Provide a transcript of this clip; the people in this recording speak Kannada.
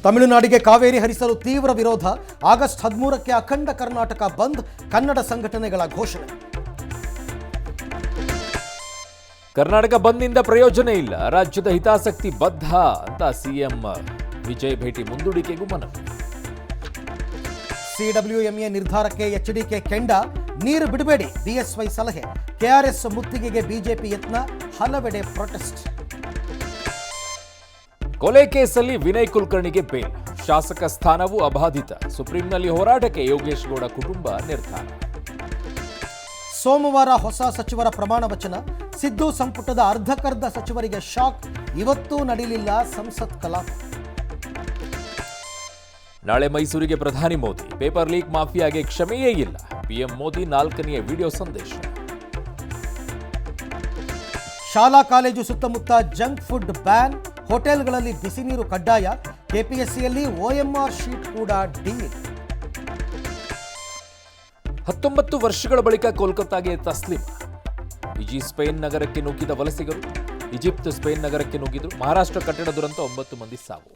ತಮಿಳುನಾಡಿಗೆ ಕಾವೇರಿ ಹರಿಸಲು ತೀವ್ರ ವಿರೋಧ. ಆಗಸ್ಟ್ 13ಕ್ಕೆ ಅಖಂಡ ಕರ್ನಾಟಕ ಬಂದ್, ಕನ್ನಡ ಸಂಘಟನೆಗಳ ಘೋಷಣೆ. ಕರ್ನಾಟಕ ಬಂದ್ನಿಂದ ಪ್ರಯೋಜನ ಇಲ್ಲ, ರಾಜ್ಯದ ಹಿತಾಸಕ್ತಿ ಬದ್ಧ ಅಂತ ಸಿಎಂ ವಿಜಯ್ ಭೇಟಿ ಮುಂದೂಡಿಕೆಗೂ ಮನವಿ. ಸಿಡಬ್ಲ್ಯೂಎಂಎ ನಿರ್ಧಾರಕ್ಕೆ ಎಚ್ಡಿಕೆ ಕೆಂಡ, ನೀರು ಬಿಡಬೇಡಿ ಬಿಎಸ್ವೈ ಸಲಹೆ. ಕೆಆರ್ಎಸ್ ಮುತ್ತಿಗೆಗೆ ಬಿಜೆಪಿ ಯತ್ನ, ಹಲವೆಡೆ ಪ್ರೊಟೆಸ್ಟ್. ಕೊಲೆ ಕೇಸಲ್ಲಿ ವಿನಯ್ ಕುಲಕರ್ಣಿಗೆ ಬೇಲ್, ಶಾಸಕ ಸ್ಥಾನವೂ ಅಬಾಧಿತ. ಸುಪ್ರೀಂನಲ್ಲಿ ಹೋರಾಟಕ್ಕೆ ಯೋಗೇಶ್ ಗೌಡ ಕುಟುಂಬ ನಿರ್ಧಾರ. ಸೋಮವಾರ ಹೊಸ ಸಚಿವರ ಪ್ರಮಾಣ ವಚನ. ಸಿದ್ದು ಸಂಪುಟದ ಅರ್ಧಕರ್ಧ ಸಚಿವರಿಗೆ ಶಾಕ್, ಇವತ್ತೂ ನಡೆಯಲಿಲ್ಲ ಸಂಸತ್ ಕಲಾಪ. ನಾಳೆ ಮೈಸೂರಿಗೆ ಪ್ರಧಾನಿ ಮೋದಿ, ಪೇಪರ್ ಲೀಕ್ ಮಾಫಿಯಾಗೆ ಕ್ಷಮೆಯೇ ಇಲ್ಲ. ಪಿಎಂ ಮೋದಿ 4ನೇ ವಿಡಿಯೋ ಸಂದೇಶ. ಶಾಲಾ ಕಾಲೇಜು ಸುತ್ತಮುತ್ತ ಜಂಕ್ ಫುಡ್ ಬ್ಯಾನ್, ಹೋಟೆಲ್ಗಳಲ್ಲಿ ಬಿಸಿ ನೀರು ಕಡ್ಡಾಯ. ಕೆಪಿಎಸ್ಸಿಯಲ್ಲಿ OMR ಶೀಟ್ ಕೂಡ ಡೀಲ್. 19 ವರ್ಷಗಳ ಬಳಿಕ ಕೋಲ್ಕತ್ತಾಗೆ ತಸ್ಲಿಂ. ಸ್ಪೇನ್ ನಗರಕ್ಕೆ ನುಗ್ಗಿದ ವಲಸಿಗರು. ಈಜಿಪ್ಟ್ ಸ್ಪೇನ್ ನಗರಕ್ಕೆ ನುಗ್ಗಿದ್ರು. ಮಹಾರಾಷ್ಟ್ರ ಕಟ್ಟಡ ದುರಂತ 9 ಮಂದಿ ಸಾವು.